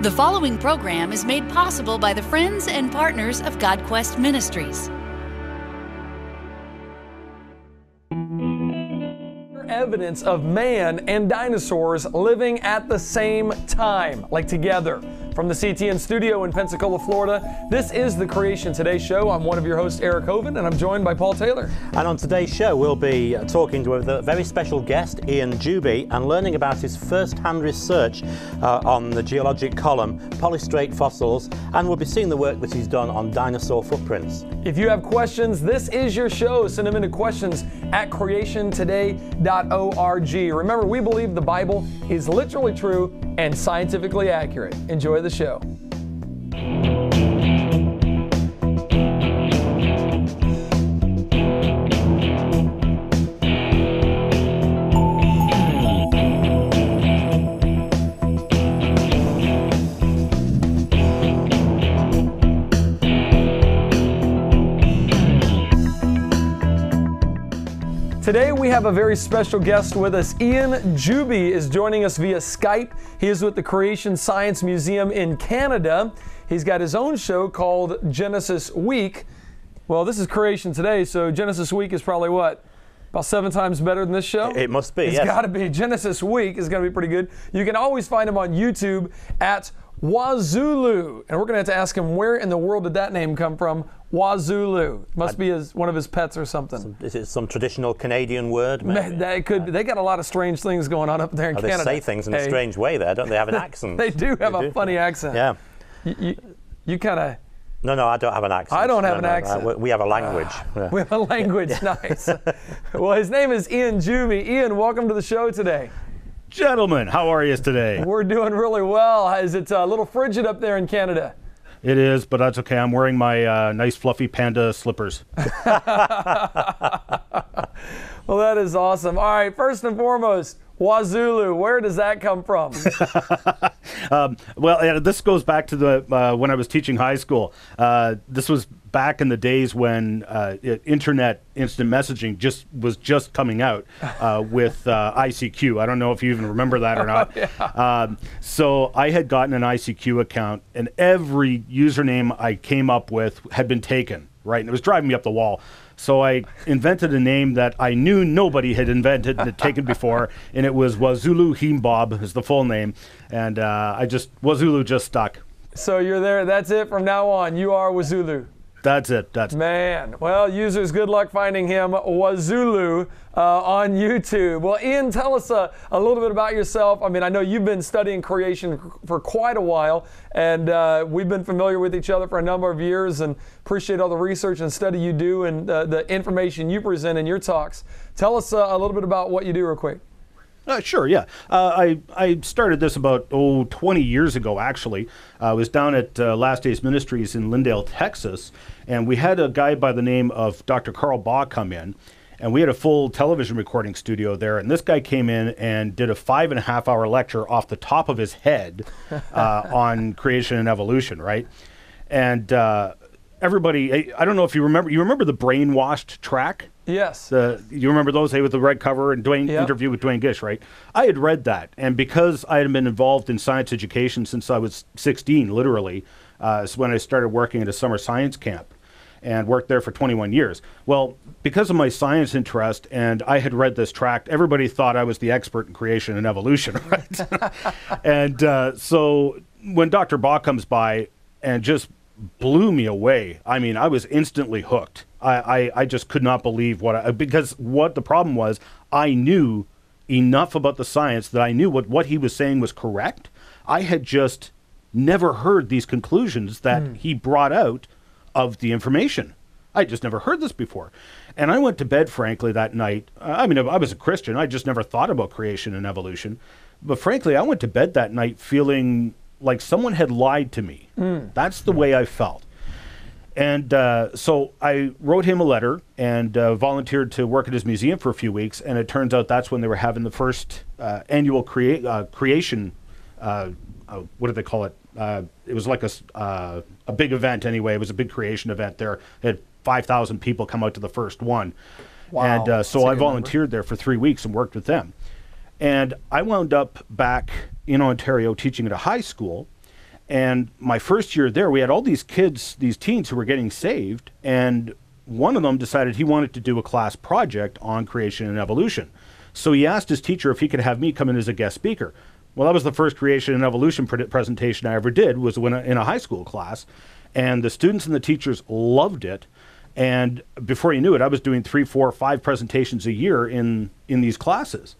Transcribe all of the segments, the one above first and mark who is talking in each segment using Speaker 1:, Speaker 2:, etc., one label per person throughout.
Speaker 1: The following program is made possible by the friends and partners of GodQuest Ministries.
Speaker 2: Evidence of man and dinosaurs living at the same time, like together. From the CTN studio in Pensacola, Florida, this is the Creation Today show. I'm one of your hosts, Eric Hoven, and I'm joined by Paul Taylor.
Speaker 3: And on today's show, we'll be talking with a very special guest, Juby, and learning about his first-hand research on the Geologic Column, polystrate fossils, and we'll be seeing the work that he's done on dinosaur footprints.
Speaker 2: If you have questions, this is your show. Send them into questions@creationtoday.org. Remember, we believe the Bible is literally true and scientifically accurate. Enjoy the show. Today we have a very special guest with us. Juby is joining us via Skype. He is with the Creation Science Museum in Canada. He's got his own show called Genesis Week. Well, this is Creation Today, so Genesis Week is probably what? About 7 times better than this show?
Speaker 3: It must be,
Speaker 2: It's got to be. Genesis Week is going to be pretty good. You can always find him on YouTube at Wazulu. And we're going to have to ask him, where in the world did that name come from? Wazulu. Must be one of his pets or something.
Speaker 3: Is it some traditional Canadian word? Maybe?
Speaker 2: They could. They got a lot of strange things going on up there in Canada.
Speaker 3: They say things in a strange way there, don't they? Have an accent.
Speaker 2: They do have a funny accent.
Speaker 3: Yeah.
Speaker 2: You kind of...
Speaker 3: No, I don't have an accent.
Speaker 2: I don't have an accent.
Speaker 3: We have a language.
Speaker 2: We have a language, nice. Well, his name is Juby. Ian, welcome to the show today.
Speaker 4: Gentlemen, how are you today?
Speaker 2: We're doing really well. Is it a little frigid up there in Canada?
Speaker 4: It is, but that's okay. I'm wearing my nice fluffy panda slippers.
Speaker 2: Well, that is awesome. All right, first and foremost, Wazulu, where does that come from?
Speaker 4: Well, this goes back to the when I was teaching high school. This was back in the days when internet instant messaging was just coming out with ICQ. I don't know if you even remember that or not. Yeah. So I had gotten an ICQ account, and every username I came up with had been taken, right? And it was driving me up the wall. So I invented a name that I knew nobody had invented and had taken before, and it was Wazulu Himbob is the full name, and Wazulu just stuck.
Speaker 2: So you're there. That's it from now on. You are Wazulu.
Speaker 4: That's it.
Speaker 2: Man. Well, users, good luck finding him, Wazulu, on YouTube. Well, Ian, tell us a little bit about yourself. I mean, I know you've been studying creation for quite a while, and we've been familiar with each other for a number of years and appreciate all the research and study you do and the information you present in your talks. Tell us a little bit about what you do real quick.
Speaker 4: Sure, yeah. I started this about 20 years ago, actually. I was down at Last Days Ministries in Lindale, Texas, and we had a guy by the name of Dr. Carl Baugh come in, and we had a full television recording studio there, and this guy came in and did a 5.5-hour lecture off the top of his head on creation and evolution, right? And everybody, I don't know if you remember the Brainwashed track?
Speaker 2: Yes.
Speaker 4: You remember those, with the red cover and interview with Dwayne Gish, right? I had read that, and because I had been involved in science education since I was 16, literally, is when I started working at a summer science camp and worked there for 21 years. Well, because of my science interest, and I had read this tract, everybody thought I was the expert in creation and evolution, right? And so when Dr. Baugh comes by and just blew me away, I mean, I was instantly hooked. I just could not believe because what the problem was, I knew enough about the science that I knew what he was saying was correct. I had just never heard these conclusions that he brought out of the information. I just never heard this before. And I went to bed, frankly, that night. I mean, I was a Christian. I just never thought about creation and evolution. But frankly, I went to bed that night feeling like someone had lied to me. That's the way I felt. And so I wrote him a letter and volunteered to work at his museum for a few weeks. And it turns out that's when they were having the first annual creation, what do they call it? It was like a big event anyway. It was a big creation event there. They had 5,000 people come out to the first one. Wow. And so I volunteered there for 3 weeks and worked with them. And I wound up back in Ontario teaching at a high school. And my first year there, we had all these kids, these teens who were getting saved, and one of them decided he wanted to do a class project on creation and evolution. So he asked his teacher if he could have me come in as a guest speaker. Well, that was the first creation and evolution presentation I ever did, was in a high school class. And the students and the teachers loved it. And before you knew it, I was doing 3, 4, 5 presentations a year in these classes.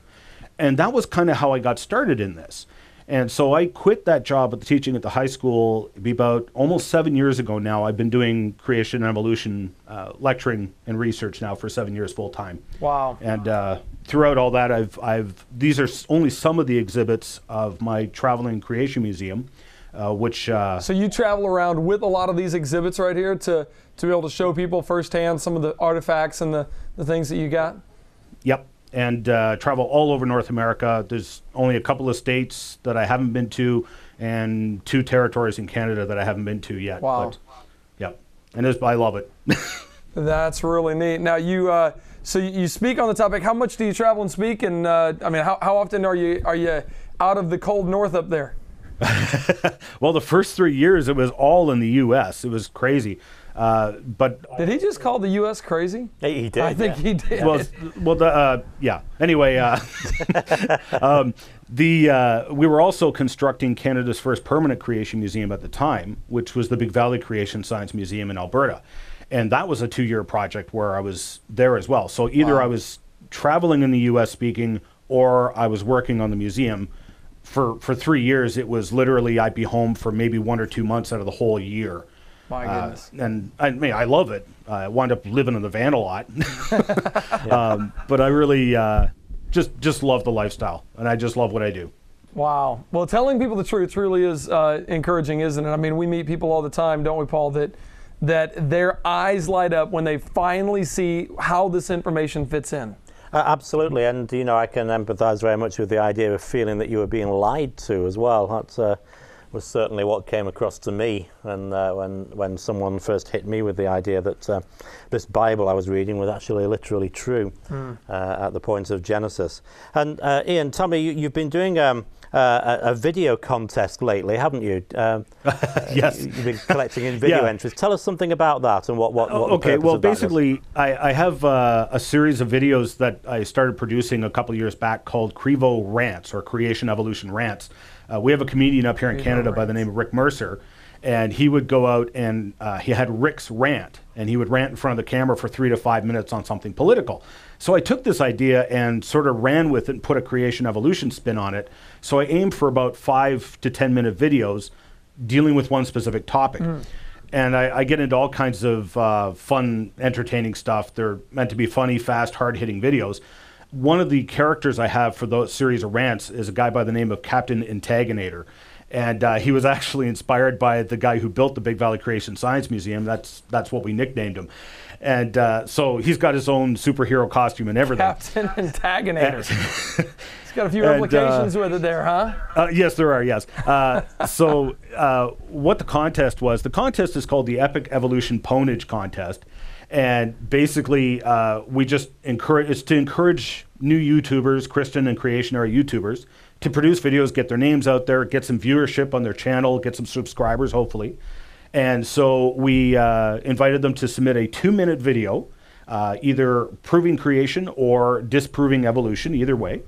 Speaker 4: And that was kind of how I got started in this. And so I quit that job at the teaching at the high school. It'd be about almost 7 years ago now. I've been doing creation and evolution lecturing and research now for 7 years full time.
Speaker 2: Wow.
Speaker 4: And throughout all that, these are only some of the exhibits of my traveling creation museum, which.
Speaker 2: So you travel around with a lot of these exhibits right here to be able to show people firsthand some of the artifacts and the things that you got?
Speaker 4: Yep. And travel all over North America. There's only a couple of states that I haven't been to, and 2 territories in Canada that I haven't been to yet.
Speaker 2: Wow.
Speaker 4: But, yep. And I love it.
Speaker 2: That's really neat. Now so you speak on the topic. How much do you travel and speak? And I mean, how often are you out of the cold north up there?
Speaker 4: Well, the first 3 years it was all in the U.S. It was crazy. But
Speaker 2: did he just call the U.S. crazy?
Speaker 3: He did.
Speaker 2: I think he did.
Speaker 4: Yeah. Anyway, we were also constructing Canada's first permanent creation museum at the time, which was the Big Valley Creation Science Museum in Alberta, and that was a 2-year project where I was there as well. So either I was traveling in the U.S. speaking, or I was working on the museum. For 3 years, it was literally I'd be home for maybe 1 or 2 months out of the whole year.
Speaker 2: My goodness.
Speaker 4: And I mean, I love it. I wound up living in the van a lot. But I really just love the lifestyle, and I just love what I do.
Speaker 2: Wow. Well, telling people the truth really is encouraging, isn't it? I mean, we meet people all the time, don't we, Paul, that their eyes light up when they finally see how this information fits in.
Speaker 3: Absolutely, and I can empathise very much with the idea of feeling that you were being lied to as well. That was certainly what came across to me when someone first hit me with the idea that this Bible I was reading was actually literally true at the point of Genesis. And Ian, tell me, you've been doing a video contest lately, haven't you?
Speaker 4: Yes.
Speaker 3: You've been collecting in video entries. Tell us something about that and what the
Speaker 4: okay,
Speaker 3: purpose
Speaker 4: well,
Speaker 3: of that
Speaker 4: basically, I have a series of videos that I started producing a couple of years back called Crevo Rants, or Creation Evolution Rants. We have a comedian up here in Canada by the name of Rick Mercer, and he would go out and he had Rick's Rant, and he would rant in front of the camera for 3 to 5 minutes on something political. So I took this idea and sort of ran with it and put a creation evolution spin on it. So I aimed for about 5 to 10 minute videos dealing with one specific topic. And I get into all kinds of fun, entertaining stuff. They're meant to be funny, fast, hard-hitting videos. One of the characters I have for those series of rants is a guy by the name of Captain Intaginator. And he was actually inspired by the guy who built the Big Valley Creation Science Museum. That's what we nicknamed him. And so he's got his own superhero costume and everything.
Speaker 2: Captain Intaginator. He's got a few implications with it there, huh?
Speaker 4: Yes, there are, yes. So what the contest is called the Epic Evolution Ponage Contest. And basically, we just encourage new YouTubers, Christian and creationary YouTubers, to produce videos, get their names out there, get some viewership on their channel, get some subscribers, hopefully. And so we invited them to submit a 2-minute video, either proving creation or disproving evolution, either way.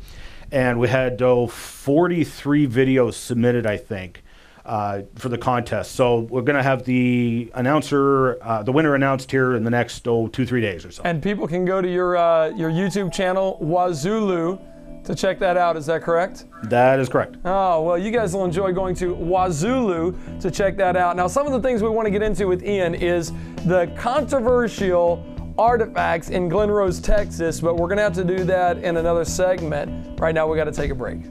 Speaker 4: And we had 43 videos submitted, I think, for the contest. So we're going to have the winner announced here in the next 2-3 days or so.
Speaker 2: And people can go to your YouTube channel, Wazulu, to check that out. Is that correct?
Speaker 4: That is correct.
Speaker 2: Oh, well, you guys will enjoy going to Wazulu to check that out. Now, some of the things we want to get into with Ian is the controversial artifacts in Glen Rose, Texas, but we're going to have to do that in another segment. Right now, we got to take a break.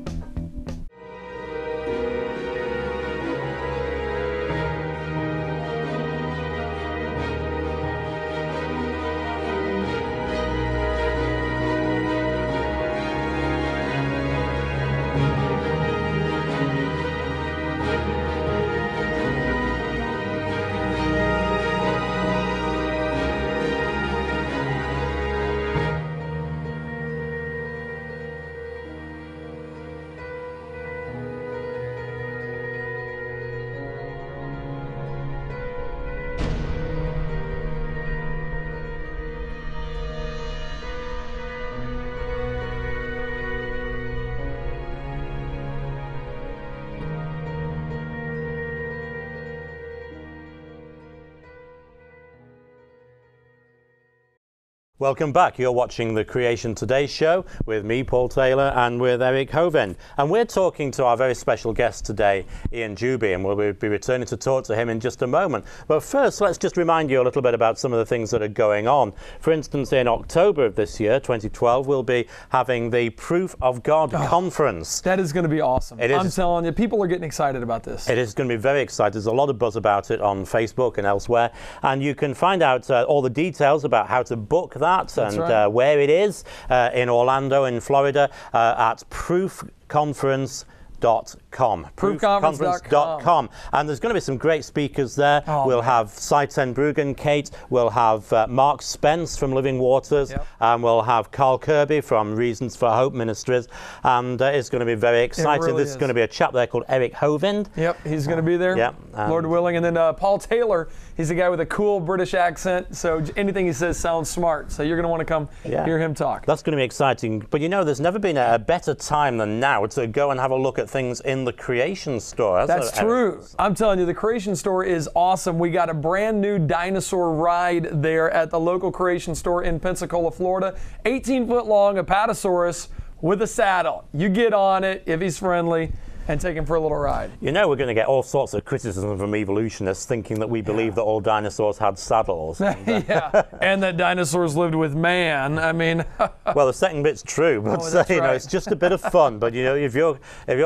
Speaker 3: Welcome back. You're watching the Creation Today show with me, Paul Taylor, and with Eric Hovend. And we're talking to our very special guest today, Ian Juby, and we'll be returning to talk to him in just a moment. But first, let's just remind you a little bit about some of the things that are going on. For instance, in October of this year, 2012, we'll be having the Proof of God Conference.
Speaker 2: That is going to be awesome. I'm telling you, people are getting excited about this.
Speaker 3: It is going to be very exciting. There's a lot of buzz about it on Facebook and elsewhere. And you can find out all the details about how to book that and where it is in Orlando, in Florida, at proofconference.com. Proofconference.com. And there's going to be some great speakers there. We'll have Cy ten Bruggen, Kate. We'll have Mark Spence from Living Waters. And we'll have Carl Kirby from Reasons for Hope Ministries. And it's going to be very exciting.
Speaker 2: Really
Speaker 3: There's going to be a chap there called Eric Hovend.
Speaker 2: Yep, he's going to be there. Lord willing. And then Paul Taylor, he's a guy with a cool British accent. So anything he says sounds smart. So you're going to want to come hear him talk.
Speaker 3: That's going to be exciting. But you know, there's never been a better time than now to go and have a look at things in the Creation Store.
Speaker 2: That's true. I'm telling you, the Creation Store is awesome. We got a brand new dinosaur ride there at the local Creation Store in Pensacola, Florida. 18-foot long, Apatosaurus with a saddle. You get on it if he's friendly and take him for a little ride.
Speaker 3: You know, we're going to get all sorts of criticism from evolutionists thinking that we believe that all dinosaurs had saddles.
Speaker 2: And that dinosaurs lived with man. I mean,
Speaker 3: well, the second bit's true, but you know, it's just a bit of fun. But you know, if your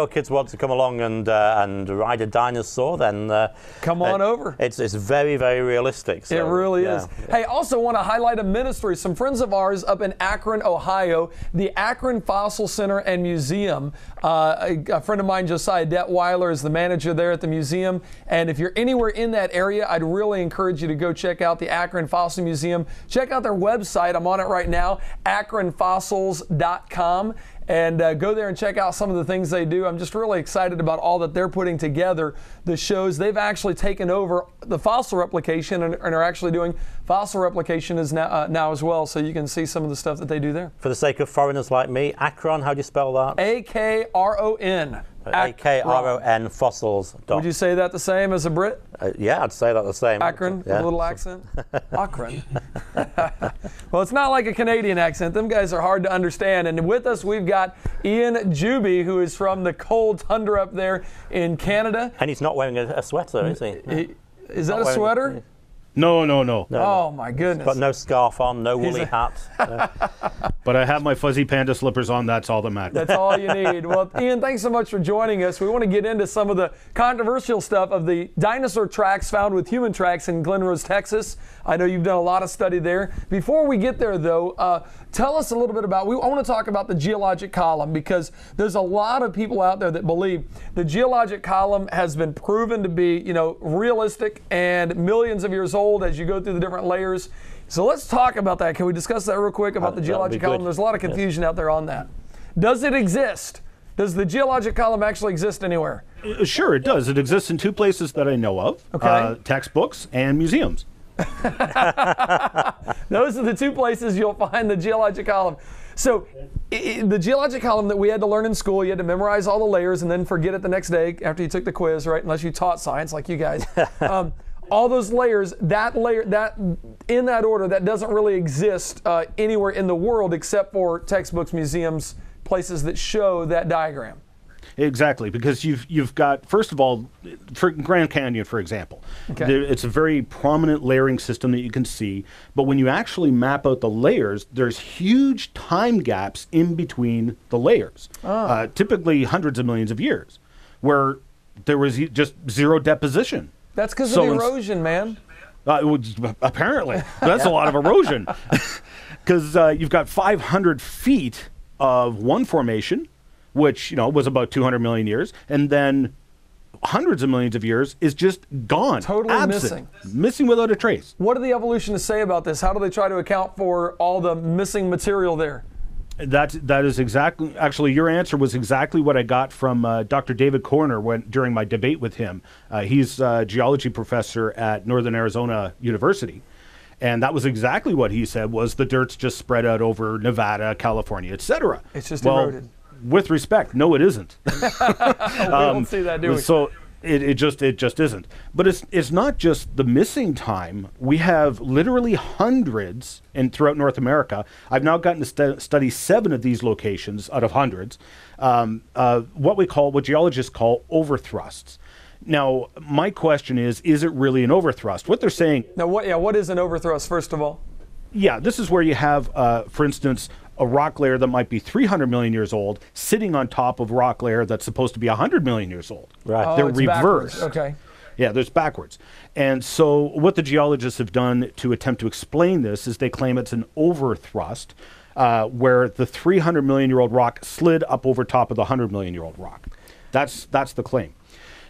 Speaker 3: kids want to come along and ride a dinosaur, then
Speaker 2: come on over.
Speaker 3: It's very, very realistic. So,
Speaker 2: it really is. Hey, also want to highlight a ministry. Some friends of ours up in Akron, Ohio, the Akron Fossil Center and Museum. A friend of mine, Josiah Detweiler, is the manager there at the museum. And if you're anywhere in that area, I'd really encourage you to go check out the Akron Fossil Museum. Check out their website. I'm on it right now, akronfossils.com. And go there and check out some of the things they do. I'm just really excited about all that they're putting together. The shows, they've actually taken over the fossil replication and are actually doing fossil replication now as well. So you can see some of the stuff that they do there.
Speaker 3: For the sake of foreigners like me, Akron, how do you spell that?
Speaker 2: A-K-R-O-N.
Speaker 3: A-K-R-O-N, fossils.
Speaker 2: Would you say that the same as a Brit?
Speaker 3: Yeah, I'd say that the same.
Speaker 2: Akron, with a little accent? Akron. Well, it's not like a Canadian accent. Them guys are hard to understand. And with us, we've got Ian Juby, who is from the cold tundra up there in Canada.
Speaker 3: And he's not wearing a sweater, is he?
Speaker 2: Is that a sweater?
Speaker 4: No.
Speaker 2: Oh, my goodness.
Speaker 3: Got no scarf on, no woolly hat.
Speaker 4: But I have my fuzzy panda slippers on. That's all that matters.
Speaker 2: That's all you need. Well, Ian, thanks so much for joining us. We want to get into some of the controversial stuff of the dinosaur tracks found with human tracks in Glen Rose, Texas. I know you've done a lot of study there. Before we get there, though, tell us a little bit about, I want to talk about the Geologic Column, because there's a lot of people out there that believe the Geologic Column has been proven to be, realistic and millions of years old as you go through the different layers. So let's talk about that. Can we discuss that real quick about the Geologic Column? There's a lot of confusion out there on that. Does it exist? Does the Geologic Column actually exist anywhere?
Speaker 4: Sure, it does. It exists in two places that I know of, textbooks and museums.
Speaker 2: Those are the two places you'll find the Geologic Column. So the Geologic Column that we had to learn in school, you had to memorize all the layers and then forget it the next day after you took the quiz, right? Unless you taught science like you guys. All those layers, that in that order, that doesn't really exist anywhere in the world except for textbooks, museums, places that show that diagram.
Speaker 4: Exactly, because you've got, first of all, for Grand Canyon, for example, it's a very prominent layering system that you can see, but when you actually map out the layers, there's huge time gaps in between the layers, typically hundreds of millions of years, where there was just zero deposition.
Speaker 2: That's because of erosion, man.
Speaker 4: Apparently. That's a lot of erosion. Because you've got 500 feet of one formation, which was about 200 million years, and then hundreds of millions of years is just gone.
Speaker 2: Totally
Speaker 4: absent, missing without a trace.
Speaker 2: What do the evolutionists say about this? How do they try to account for all the missing material there?
Speaker 4: That is exactly, actually, your answer was exactly what I got from Dr. David Corner during my debate with him. He's a geology professor at Northern Arizona University. And that was exactly what he said, was the dirt's just spread out over Nevada, California, et
Speaker 2: It's just eroded.
Speaker 4: With respect, no, it isn't.
Speaker 2: We don't see that, do we?
Speaker 4: So It just isn't. But it's not just the missing time. We have literally hundreds throughout North America. I've now gotten to study 7 of these locations out of hundreds. What geologists call overthrusts. Now, my question is it really an overthrust? What they're saying.
Speaker 2: Now, what is an overthrust, first of all?
Speaker 4: Yeah, this is where you have, for instance, a rock layer that might be 300 million years old sitting on top of a rock layer that's supposed to be 100 million years old.
Speaker 3: Right.
Speaker 2: Oh,
Speaker 4: they're
Speaker 2: it's
Speaker 4: reversed.
Speaker 2: backwards. Okay.
Speaker 4: Yeah, there's backwards. And so what the geologists have done to attempt to explain this is they claim it's an overthrust, where the 300 million year old rock slid up over top of the 100 million year old rock. That's the claim.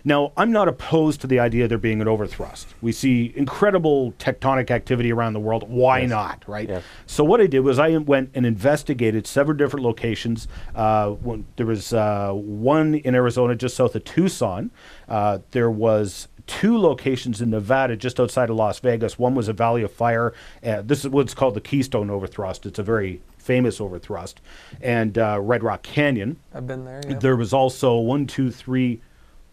Speaker 4: Now, I'm not opposed to the idea of there being an overthrust. We see incredible tectonic activity around the world. Why not, right?
Speaker 3: Yes.
Speaker 4: So what I did was I went and investigated several different locations. There was one in Arizona just south of Tucson. There was 2 locations in Nevada just outside of Las Vegas. One was a Valley of Fire. This is what's called the Keystone overthrust. It's a very famous overthrust. And Red Rock Canyon.
Speaker 2: I've been there, yeah.
Speaker 4: There was also 1, 2, 3,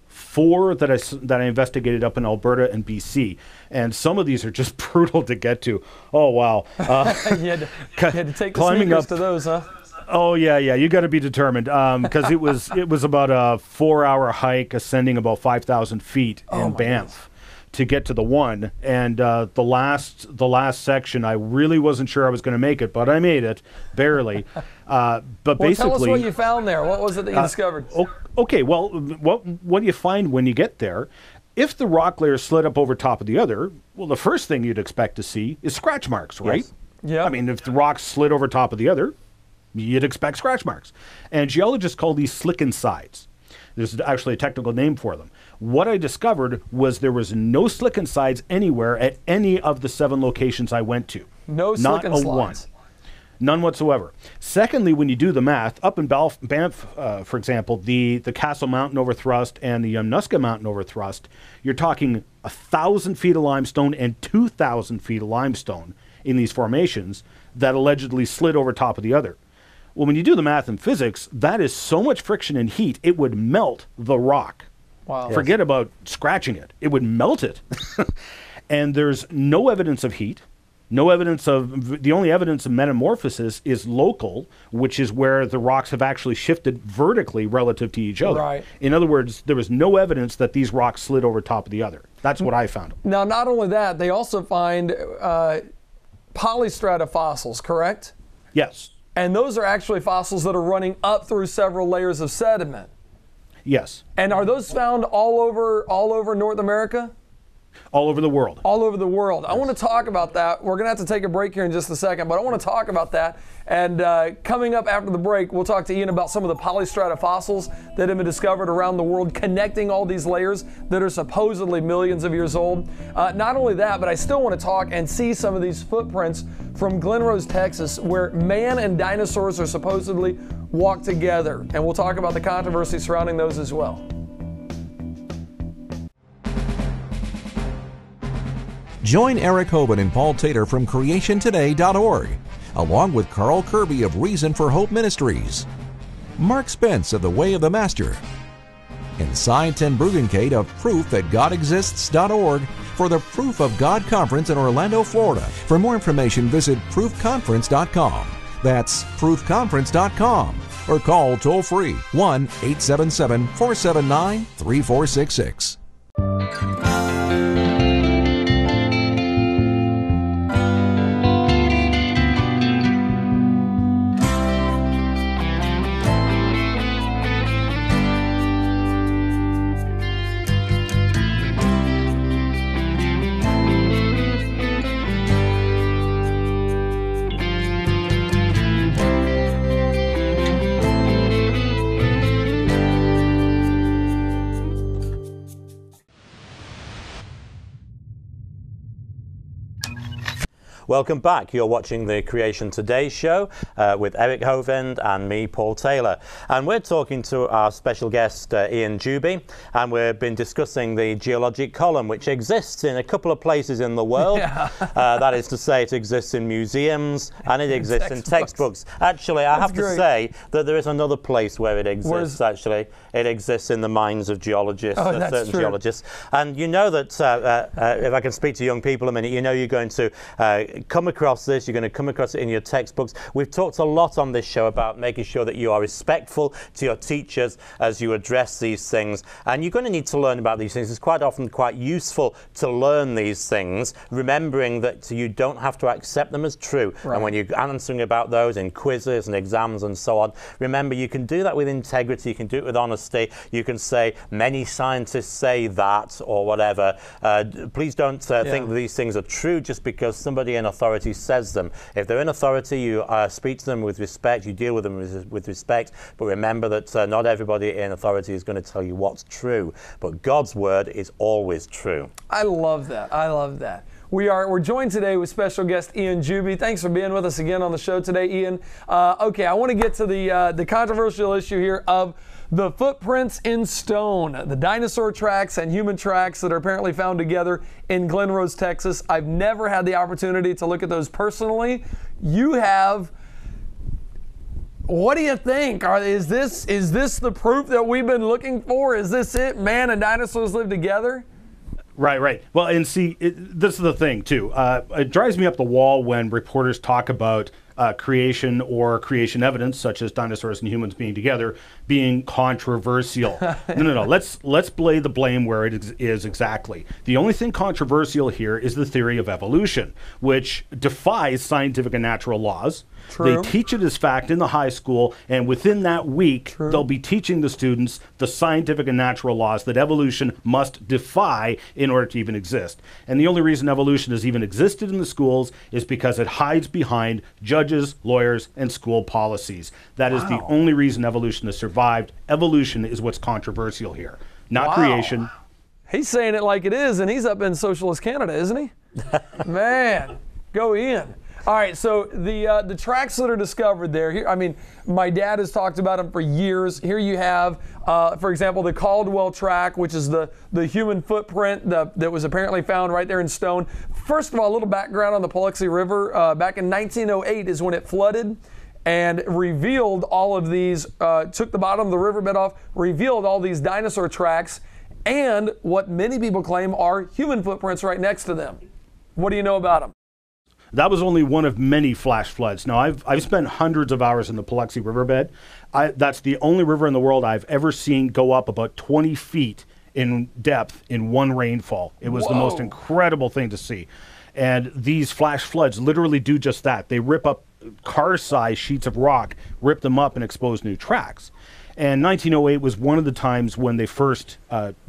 Speaker 4: 4 that I investigated up in Alberta and BC, and some of these are just brutal to get to. Oh wow!
Speaker 2: You had to take the
Speaker 4: climbing
Speaker 2: sneakers
Speaker 4: up
Speaker 2: to those, huh?
Speaker 4: Oh yeah, you got to be determined because it was about a 4-hour hike ascending about 5,000 feet in Banff to get to the one, and the last section I really wasn't sure I was going to make it, but I made it barely. But basically,
Speaker 2: tell us what you found there. What was it that you discovered?
Speaker 4: Okay, well, what do you find when you get there? If the rock layer slid up over top of the other, well, the first thing you'd expect to see is scratch marks, right?
Speaker 3: Yes.
Speaker 2: Yeah.
Speaker 4: I mean, if the rock slid over top of the other, you'd expect scratch marks. And geologists call these slicken sides. There's actually a technical name for them. What I discovered was there was no slicken sides anywhere at any of the 7 locations I went to.
Speaker 2: No slicken slides.
Speaker 4: One. None whatsoever. Secondly, when you do the math, up in Banff, for example, the Castle Mountain overthrust and the Yamnuska Mountain overthrust, you're talking 1,000 feet of limestone and 2,000 feet of limestone in these formations that allegedly slid over top of the other. Well, when you do the math in physics, that is so much friction and heat, it would melt the rock.
Speaker 2: Wow.
Speaker 4: Forget about scratching it. It would melt it. And there's no evidence of heat. No evidence of, the only evidence of metamorphosis is local, which is where the rocks have actually shifted vertically relative to each other.
Speaker 2: Right.
Speaker 4: In other words, there was no evidence that these rocks slid over top of the other. That's what I found.
Speaker 2: Now, not only that, they also find polystrata fossils, correct?
Speaker 4: Yes.
Speaker 2: And those are actually fossils that are running up through several layers of sediment.
Speaker 4: Yes.
Speaker 2: And are those found all over North America?
Speaker 4: All over the world.
Speaker 2: All over the world. Yes. I want to talk about that. We're going to have to take a break here in just a second, but I want to talk about that. And coming up after the break, we'll talk to Ian about some of the polystrata fossils that have been discovered around the world, connecting all these layers that are supposedly millions of years old. Not only that, but I still want to talk and see some of these footprints from Glen Rose, Texas, where man and dinosaurs are supposedly walked together. And we'll talk about the controversy surrounding those as well.
Speaker 5: Join Eric Hoban and Paul Tater from CreationToday.org, along with Carl Kirby of Reason for Hope Ministries, Mark Spence of The Way of the Master, and Cy Ten Bruggencate of ProofThatGodExists.org for the Proof of God Conference in Orlando, Florida. For more information, visit ProofConference.com. That's ProofConference.com. Or call toll-free 1-877-479-3466.
Speaker 3: Welcome back. You're watching the Creation Today show with Eric Hovend and me, Paul Taylor. And we're talking to our special guest, Ian Juby, and we've been discussing the Geologic Column, which exists in a couple of places in the world. Yeah. That is to say, it exists in museums and it exists in textbooks. Actually, I have to say that there is another place where it exists, actually. It exists in the minds of geologists, certain geologists. And you know that, if I can speak to young people a minute, you know you're going to come across this, you're going to come across it in your textbooks. We've talked a lot on this show about making sure that you are respectful to your teachers as you address these things. And you're going to need to learn about these things. It's quite often quite useful to learn these things, remembering that you don't have to accept them as true. Right. And when you're answering about those in quizzes and exams and so on, remember you can do that with integrity, you can do it with honesty, you can say, many scientists say that, or whatever. Please don't think that these things are true just because somebody in authority says them. If they're in authority, you speak to them with respect, you deal with them with respect, but remember that not everybody in authority is going to tell you what's true, but God's word is always true.
Speaker 2: I love that. I love that. We're joined today with special guest Ian Juby. Thanks for being with us again on the show today, Ian. Okay, I want to get to the controversial issue here of the footprints in stone, the dinosaur tracks and human tracks that are apparently found together in Glen Rose, Texas. I've never had the opportunity to look at those personally. You have. What do you think? Is this the proof that we've been looking for? Is this it? Man and dinosaurs live together?
Speaker 4: Right. Well, and see, this is the thing, too. It drives me up the wall when reporters talk about creation or creation evidence, such as dinosaurs and humans being together, being controversial. No. Let's lay the blame where it is exactly. The only thing controversial here is the theory of evolution, which defies scientific and natural laws. True. They teach it as fact in the high school, and within that week, they'll be teaching the students the scientific and natural laws that evolution must defy in order to even exist. And the only reason evolution has even existed in the schools is because it hides behind judges, lawyers, and school policies. That is the only reason evolution has survived. Evolution is what's controversial here, not creation.
Speaker 2: He's saying it like it is, and he's up in socialist Canada, isn't he? Man, go Ian. All right, so the tracks that are discovered there, here, I mean, my dad has talked about them for years. Here you have, for example, the Caldwell Track, which is the human footprint that was apparently found right there in stone. First of all, a little background on the Paluxy River. Back in 1908 is when it flooded and revealed all of these, took the bottom of the riverbed off, revealed all these dinosaur tracks and what many people claim are human footprints right next to them. What do you know about them?
Speaker 4: That was only one of many flash floods. Now, I've spent hundreds of hours in the Paluxy Riverbed. That's the only river in the world I've ever seen go up about 20 feet in depth in one rainfall. It was the most incredible thing to see. And these flash floods literally do just that. They rip up car-sized sheets of rock, rip them up, and expose new tracks. And 1908 was one of the times when they first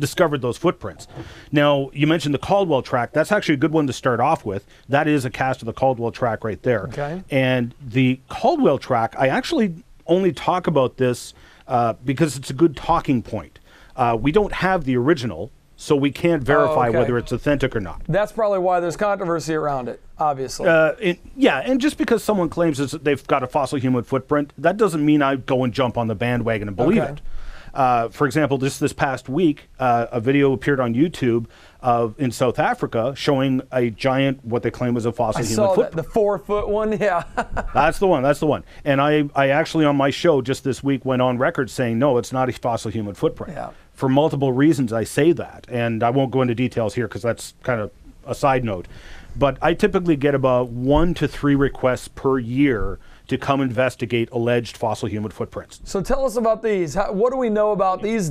Speaker 4: discovered those footprints. Now, you mentioned the Caldwell Track. That's actually a good one to start off with. That is a cast of the Caldwell Track right there. Okay. And the Caldwell Track, I actually only talk about this because it's a good talking point. We don't have the original, so we can't verify whether it's authentic or not.
Speaker 2: That's probably why there's controversy around it, obviously.
Speaker 4: And just because someone claims that they've got a fossil human footprint, that doesn't mean I go and jump on the bandwagon and believe it. For example, this past week, a video appeared on YouTube in South Africa showing a giant, what they claim was a fossil human footprint.
Speaker 2: The 4-foot one, yeah.
Speaker 4: That's the one. And I actually on my show just this week went on record saying, no, it's not a fossil human footprint. Yeah. For multiple reasons I say that, and I won't go into details here because that's kind of a side note. But I typically get about 1 to 3 requests per year to come investigate alleged fossil human footprints.
Speaker 2: So tell us about these. What do we know about these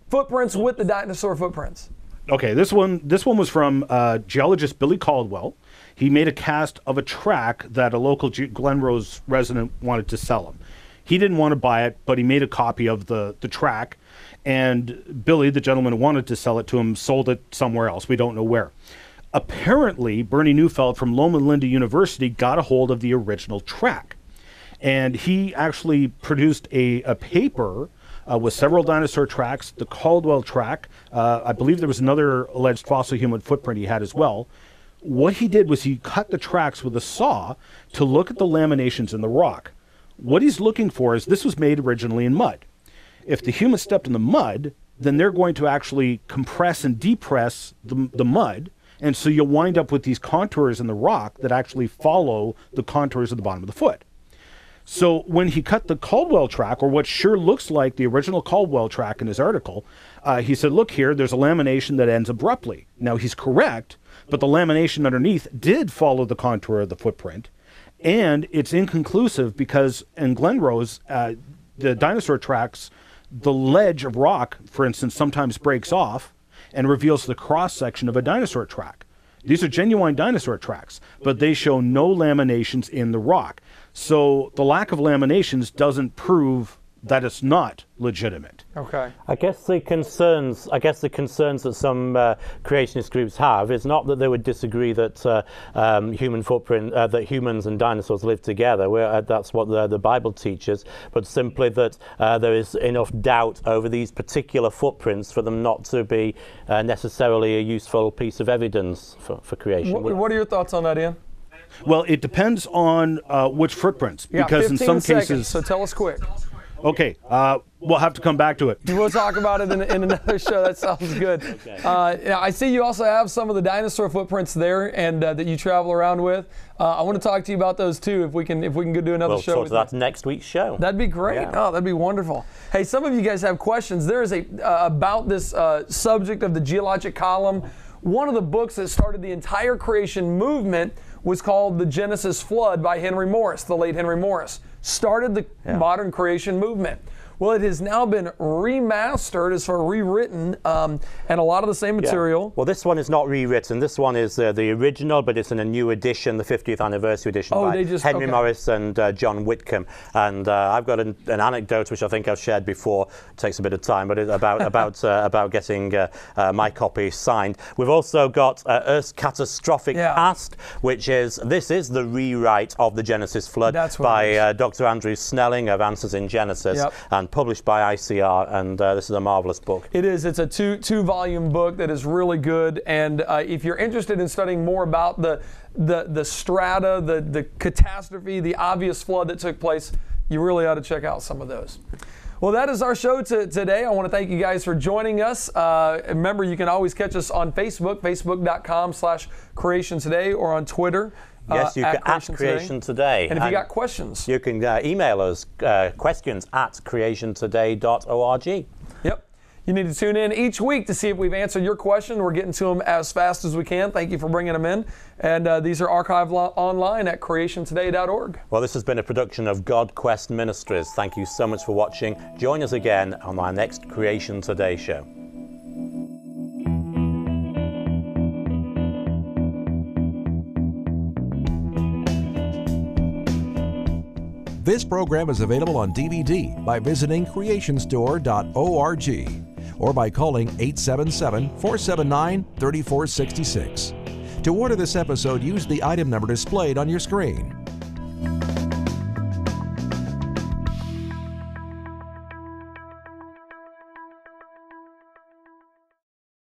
Speaker 2: footprints with the dinosaur footprints?
Speaker 4: Okay, this one was from geologist Billy Caldwell. He made a cast of a track that a local Glen Rose resident wanted to sell him. He didn't want to buy it, but he made a copy of the track. And Billy, the gentleman who wanted to sell it to him, sold it somewhere else. We don't know where. Apparently, Bernie Neufeld from Loma Linda University got a hold of the original track. And he actually produced a paper with several dinosaur tracks, the Caldwell Track. I believe there was another alleged fossil human footprint he had as well. What he did was he cut the tracks with a saw to look at the laminations in the rock. What he's looking for is this was made originally in mud. If the humans stepped in the mud, then they're going to actually compress and depress the mud, and so you'll wind up with these contours in the rock that actually follow the contours of the bottom of the foot. So when he cut the Caldwell Track, or what sure looks like the original Caldwell Track in his article, he said, look here, there's a lamination that ends abruptly. Now he's correct, but the lamination underneath did follow the contour of the footprint, and it's inconclusive because in Glenrose, the dinosaur tracks, the ledge of rock, for instance, sometimes breaks off and reveals the cross-section of a dinosaur track. These are genuine dinosaur tracks, but they show no laminations in the rock. So the lack of laminations doesn't prove that it's not legitimate.
Speaker 2: Okay.
Speaker 3: I guess the concerns that some creationist groups have is not that they would disagree that human footprint, that humans and dinosaurs live together. That's what the Bible teaches, but simply that there is enough doubt over these particular footprints for them not to be necessarily a useful piece of evidence for creation.
Speaker 2: What are your thoughts on that, Ian?
Speaker 4: Well, it depends on which footprints, because in some cases.
Speaker 2: So tell us quick.
Speaker 4: Okay, we'll have to come back to it.
Speaker 2: We'll talk about it in another show. That sounds good. Okay. I see you also have some of the dinosaur footprints there, and that you travel around with. I want to talk to you about those too, if we can go do another show.
Speaker 3: We'll talk about next week's show.
Speaker 2: That'd be great. Yeah. Oh, that'd be wonderful. Hey, some of you guys have questions. There is about this subject of the Geologic Column. One of the books that started the entire creation movement was called The Genesis Flood by Henry Morris, the late Henry Morris. Started the modern creation movement. Well, it has now been remastered, as far rewritten, and a lot of the same material.
Speaker 3: Well, this one is not rewritten. This one is the original, but it's in a new edition, the 50th anniversary edition by Henry Morris and John Whitcomb. And I've got an anecdote which I think I've shared before. It takes a bit of time, but it's about getting my copy signed. We've also got Earth's Catastrophic Past, which is the rewrite of the Genesis Flood by Dr. Andrew Snelling of Answers in Genesis. And published by ICR, and this is a marvelous book.
Speaker 2: It is. It's a two-volume book that is really good, and if you're interested in studying more about the strata, the catastrophe, the obvious flood that took place, you really ought to check out some of those. Well, that is our show today. I want to thank you guys for joining us. Remember, you can always catch us on Facebook, facebook.com/creationtoday, or on Twitter.
Speaker 3: Yes, you can at Creation Today.
Speaker 2: And if you got questions,
Speaker 3: you can email us questions at creationtoday.org.
Speaker 2: Yep. You need to tune in each week to see if we've answered your question. We're getting to them as fast as we can. Thank you for bringing them in. And these are archived online at creationtoday.org.
Speaker 3: Well, this has been a production of God Quest Ministries. Thank you so much for watching. Join us again on our next Creation Today show.
Speaker 5: This program is available on DVD by visiting creationstore.org or by calling 877-479-3466. To order this episode, use the item number displayed on your screen.